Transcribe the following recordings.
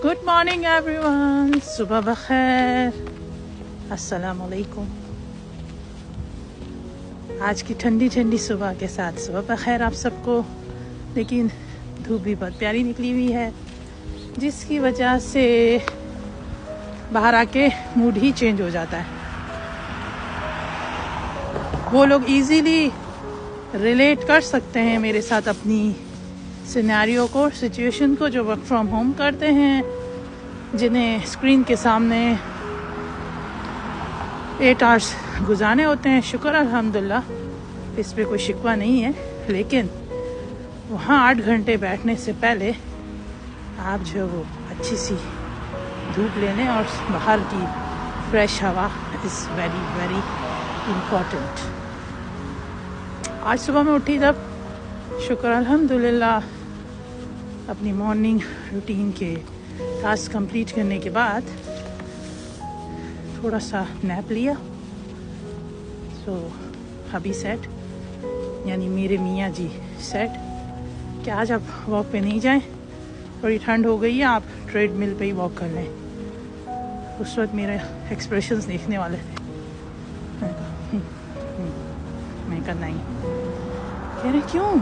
Good morning every one, صبح بخیر، السلام علیکم۔ آج کی ٹھنڈی ٹھنڈی صبح کے ساتھ صبح بخیر آپ سب کو۔ لیکن دھوپ بھی بہت پیاری نکلی ہوئی ہے، جس کی وجہ سے باہر آ کے موڈ ہی چینج ہو جاتا ہے۔ وہ لوگ ایزیلی ریلیٹ کر سکتے ہیں میرے ساتھ اپنی سینیریو کو، سچویشن کو، جو ورک فرام ہوم کرتے ہیں، جنہیں اسکرین کے سامنے 8 hours گزارنے ہوتے ہیں۔ شکر الحمدللہ اس پہ کوئی شکوہ نہیں ہے، لیکن وہاں 8 گھنٹے بیٹھنے سے پہلے آپ جو وہ اچھی سی دھوپ لینے اور باہر کی فریش ہوا از ویری ویری امپورٹنٹ۔ آج صبح میں اٹھی تب شکر الحمدللہ اپنی مارننگ روٹین کے ٹاسک کمپلیٹ کرنے کے بعد تھوڑا سا نیپ لیا۔ سو ہبی سیٹ، یعنی میرے میاں جی سیٹ کہ آج آپ واک پہ نہیں جائیں، تھوڑی ٹھنڈ ہو گئی ہے، آپ ٹریڈ مل پہ ہی واک کر لیں۔ اس وقت میرے ایکسپریشنز دیکھنے والے تھے، میں کہا نہیں، کہہ رہے کیوں؟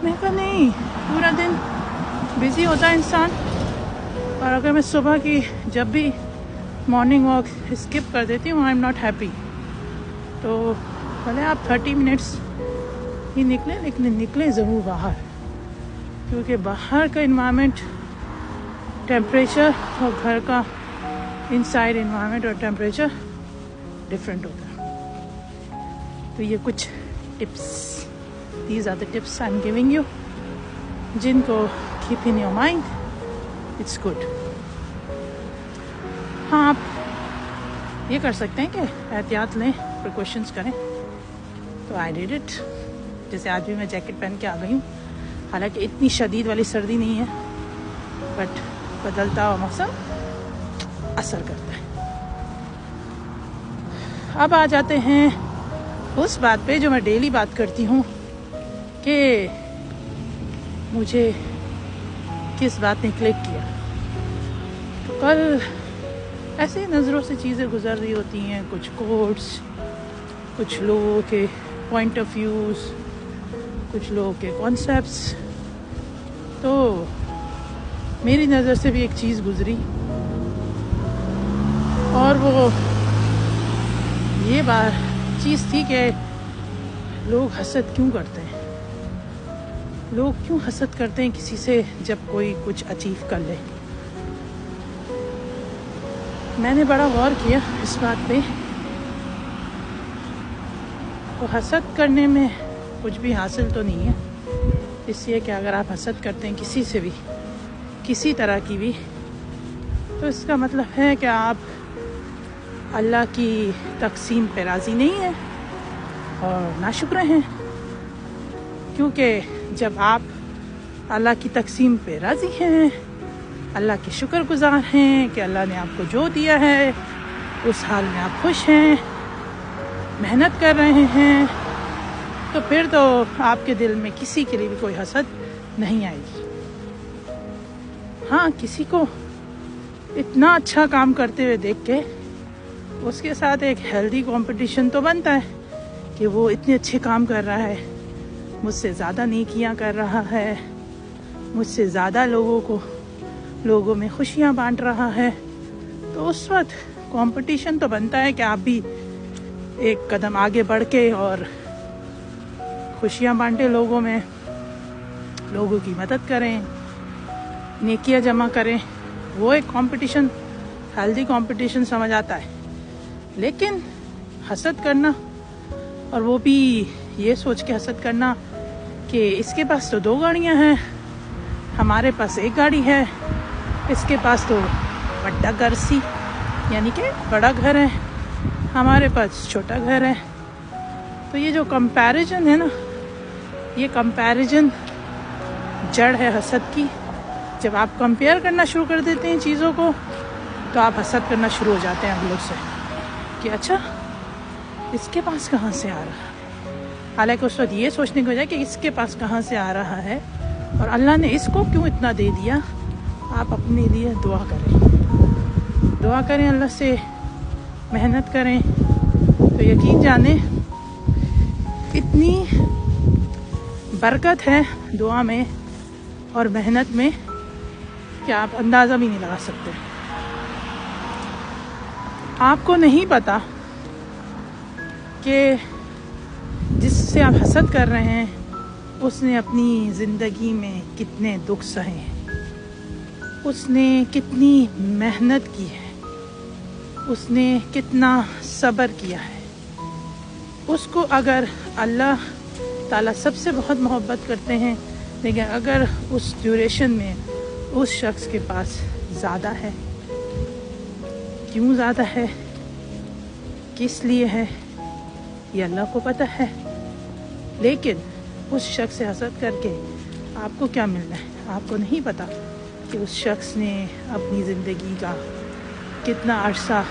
میں کہا نہیں، پورا دن بزی ہوتا ہے انسان، اور اگر میں صبح کی جب بھی مارننگ واک اسکپ کر دیتی ہوں، آئی ایم ناٹ ہیپی۔ تو بھلے آپ 30 منٹس ہی نکلیں، لیکن نکلیں ضرور باہر، کیونکہ باہر کا انوائرمنٹ، ٹیمپریچر اور گھر کا انسائڈ انوائرمنٹ اور ٹیمپریچر ڈفرینٹ ہوتا ہے۔ تو یہ کچھ tips, these are the tips I'm giving you, جن کو keep in your mind, it's good. ہاں، آپ یہ کر سکتے ہیں کہ احتیاط لیں، پریکاشنس کریں۔ تو آئی ڈیڈ اٹ۔ جیسے آج بھی میں جیکٹ پہن کے آ گئی ہوں، حالانکہ اتنی شدید والی سردی نہیں ہے، بٹ بدلتا ہوا موسم اثر کرتا ہے۔ اب آ جاتے ہیں اس بات پہ جو میں ڈیلی بات کرتی ہوں کہ مجھے کس بات نے کلک کیا۔ کل ایسے نظروں سے چیزیں گزر رہی ہوتی ہیں، کچھ کوٹس، کچھ لوگوں کے پوائنٹ آف ویوز، کچھ لوگوں کے کانسیپٹس، تو میری نظر سے بھی ایک چیز گزری، اور وہ یہ چیز تھی کہ لوگ حسد کیوں کرتے ہیں؟ لوگ کیوں حسد کرتے ہیں کسی سے جب کوئی کچھ اچیو کر لے؟ میں نے بڑا غور کیا اس بات پہ۔ تو حسد کرنے میں کچھ بھی حاصل تو نہیں ہے، اس لیے کہ اگر آپ حسد کرتے ہیں کسی سے بھی، کسی طرح کی بھی، تو اس کا مطلب ہے کہ آپ اللہ کی تقسیم پہ راضی نہیں ہیں اور ناشکر ہیں۔ کیونکہ جب آپ اللہ کی تقسیم پہ راضی ہیں، اللہ کے شکر گزار ہیں کہ اللہ نے آپ کو جو دیا ہے اس حال میں آپ خوش ہیں، محنت کر رہے ہیں، تو پھر تو آپ کے دل میں کسی کے لیے بھی کوئی حسد نہیں آئے گی۔ ہاں، کسی کو اتنا اچھا کام کرتے ہوئے دیکھ کے اس کے ساتھ ایک ہیلدی کمپٹیشن تو بنتا ہے کہ وہ اتنے اچھے کام کر رہا ہے، مجھ سے زیادہ نیکیاں کر رہا ہے، مجھ سے زیادہ لوگوں میں خوشیاں بانٹ رہا ہے۔ تو اس وقت کمپٹیشن تو بنتا ہے کہ آپ بھی ایک قدم آگے بڑھ کے اور خوشیاں بانٹیں لوگوں میں، لوگوں کی مدد کریں، نیکیاں جمع کریں۔ وہ ایک کمپٹیشن، ہیلدی کمپٹیشن سمجھ آتا ہے۔ لیکن حسد کرنا، اور وہ بھی یہ سوچ کے حسد کرنا کہ اس کے پاس تو 2 گاڑیاں ہیں، ہمارے پاس 1 گاڑی ہے، اس کے پاس تو بڑا گھر سی، یعنی کہ بڑا گھر ہے، ہمارے پاس چھوٹا گھر ہے۔ تو یہ جو کمپیریزن ہے نا، یہ کمپیریزن جڑ ہے حسد کی۔ جب آپ کمپیئر کرنا شروع کر دیتے ہیں چیزوں کو، تو آپ حسد کرنا شروع ہو جاتے ہیں اگلوں سے کہ اچھا اس کے پاس کہاں سے آ رہا ہے۔ حالانکہ اس وقت یہ سوچنے کی وجہ کہ اس کے پاس کہاں سے آ رہا ہے اور اللہ نے اس کو کیوں اتنا دے دیا آپ اپنے لیے دعا کریں اللہ سے، محنت کریں، تو یقین جانیں اتنی برکت ہے دعا میں اور محنت میں کہ آپ اندازہ بھی نہیں لگا سکتے۔ آپ کو نہیں پتا کہ جس سے آپ حسد کر رہے ہیں اس نے اپنی زندگی میں کتنے دکھ سہے ہیں، اس نے کتنی محنت کی ہے، اس نے کتنا صبر کیا ہے۔ اس کو اگر اللہ تعالیٰ سب سے بہت محبت کرتے ہیں، لیکن اگر اس ڈیوریشن میں اس شخص کے پاس زیادہ ہے، کیوں زیادہ ہے، کس لیے ہے، یہ اللہ کو پتہ ہے، لیکن اس شخص سے حسد کر کے آپ کو کیا ملنا ہے؟ آپ کو نہیں پتا کہ اس شخص نے اپنی زندگی کا کتنا عرصہ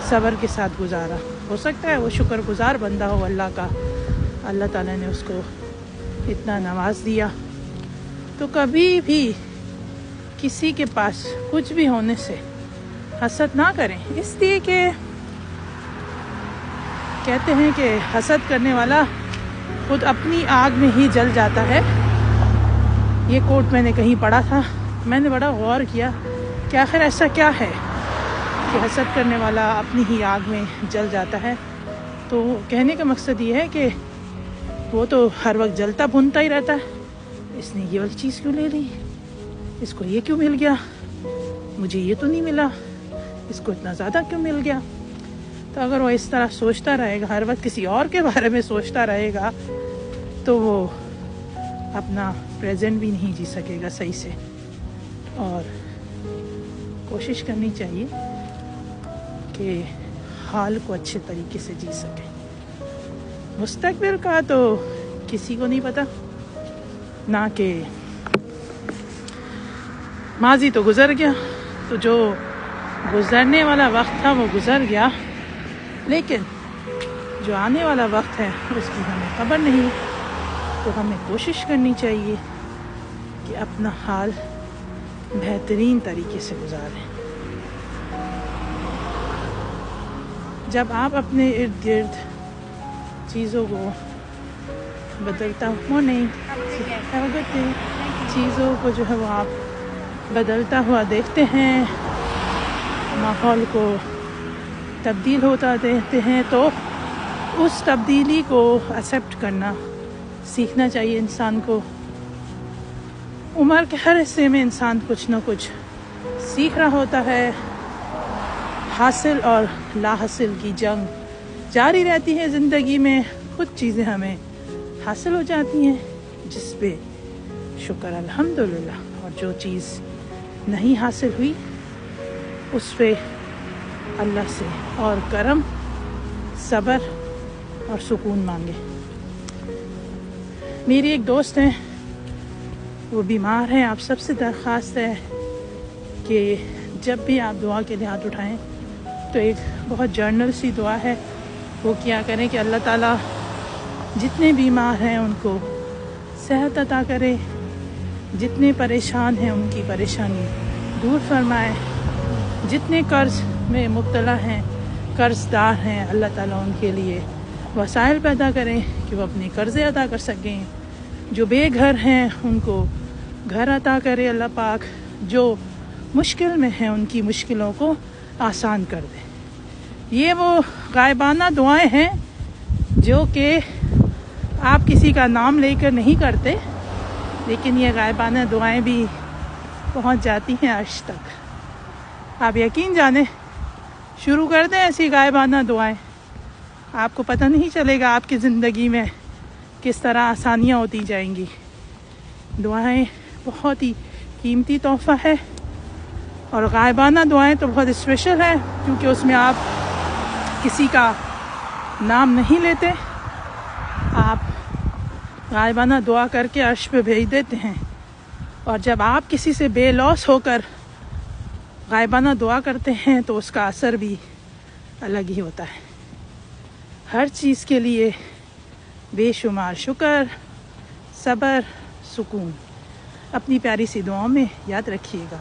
صبر کے ساتھ گزارا۔ ہو سکتا ہے وہ شکر گزار بندہ ہو اللہ کا، اللہ تعالیٰ نے اس کو اتنا نواز دیا۔ تو کبھی بھی کسی کے پاس کچھ بھی ہونے سے حسد نہ کریں، اس لیے کہ کہتے ہیں کہ حسد کرنے والا خود اپنی آگ میں ہی جل جاتا ہے۔ یہ کوٹ میں نے کہیں پڑھا تھا، میں نے بڑا غور کیا کہ آخر ایسا کیا ہے کہ حسد کرنے والا اپنی ہی آگ میں جل جاتا ہے۔ تو کہنے کا مقصد یہ ہے کہ وہ تو ہر وقت جلتا بھنتا ہی رہتا ہے، اس نے یہ والی چیز کیوں لے لی، اس کو یہ کیوں مل گیا، مجھے یہ تو نہیں ملا، اس کو اتنا زیادہ کیوں مل گیا۔ تو اگر وہ اس طرح سوچتا رہے گا، ہر وقت کسی اور کے بارے میں سوچتا رہے گا، تو وہ اپنا پریزنٹ بھی نہیں جی سکے گا صحیح سے۔ اور کوشش کرنی چاہیے کہ حال کو اچھے طریقے سے جی سکیں۔ مستقبل کا تو کسی کو نہیں پتا، نہ کہ ماضی تو گزر گیا، تو جو گزرنے والا وقت تھا وہ گزر گیا، لیکن جو آنے والا وقت ہے اس کی ہمیں خبر نہیں۔ تو ہمیں کوشش کرنی چاہیے کہ اپنا حال بہترین طریقے سے گزاریں۔ جب آپ اپنے ارد گرد چیزوں کو بدلتا ہوا چیزوں کو جو ہے وہ آپ بدلتا ہوا دیکھتے ہیں، ماحول کو تبدیل ہوتا دیکھتے ہیں، تو اس تبدیلی کو ایکسیپٹ کرنا سیکھنا چاہیے انسان کو۔ عمر کے ہر حصے میں انسان کچھ نہ کچھ سیکھ رہا ہوتا ہے، حاصل اور لا حاصل کی جنگ جاری رہتی ہے زندگی میں۔ کچھ چیزیں ہمیں حاصل ہو جاتی ہیں جس پہ شکر الحمدللہ، اور جو چیز نہیں حاصل ہوئی اس پہ اللہ سے اور کرم، صبر اور سکون مانگے۔ میری ایک دوست ہیں، وہ بیمار ہیں، آپ سب سے درخواست ہے کہ جب بھی آپ دعا کے لیے ہاتھ اٹھائیں تو ایک بہت جرنل سی دعا ہے، وہ کیا کریں کہ اللہ تعالیٰ جتنے بیمار ہیں ان کو صحت عطا کرے، جتنے پریشان ہیں ان کی پریشانی دور فرمائے، جتنے قرض میں مبتلا ہیں، قرض دار ہیں، اللہ تعالیٰ ان کے لیے وسائل پیدا کریں کہ وہ اپنے قرضے ادا کر سکیں، جو بے گھر ہیں ان کو گھر عطا کرے اللہ پاک، جو مشکل میں ہیں ان کی مشکلوں کو آسان کر دے۔ یہ وہ غائبانہ دعائیں ہیں جو کہ آپ کسی کا نام لے کر نہیں کرتے، لیکن یہ غائبانہ دعائیں بھی پہنچ جاتی ہیں عرش تک۔ آپ یقین جانیں، شروع کر دیں ایسی غائبانہ دعائیں، آپ کو پتہ نہیں چلے گا آپ کی زندگی میں کس طرح آسانیاں ہوتی جائیں گی۔ دعائیں بہت ہی قیمتی تحفہ ہے، اور غائبانہ دعائیں تو بہت اسپیشل ہیں، کیونکہ اس میں آپ کسی کا نام نہیں لیتے، آپ غائبانہ دعا کر کے عرش پہ بھیج دیتے ہیں۔ اور جب آپ کسی سے بے لوث ہو کر غائبانہ دعا کرتے ہیں تو اس کا اثر بھی الگ ہی ہوتا ہے۔ ہر چیز کے لیے بے شمار شکر، صبر، سکون۔ اپنی پیاری سی دعاؤں میں یاد رکھیے گا.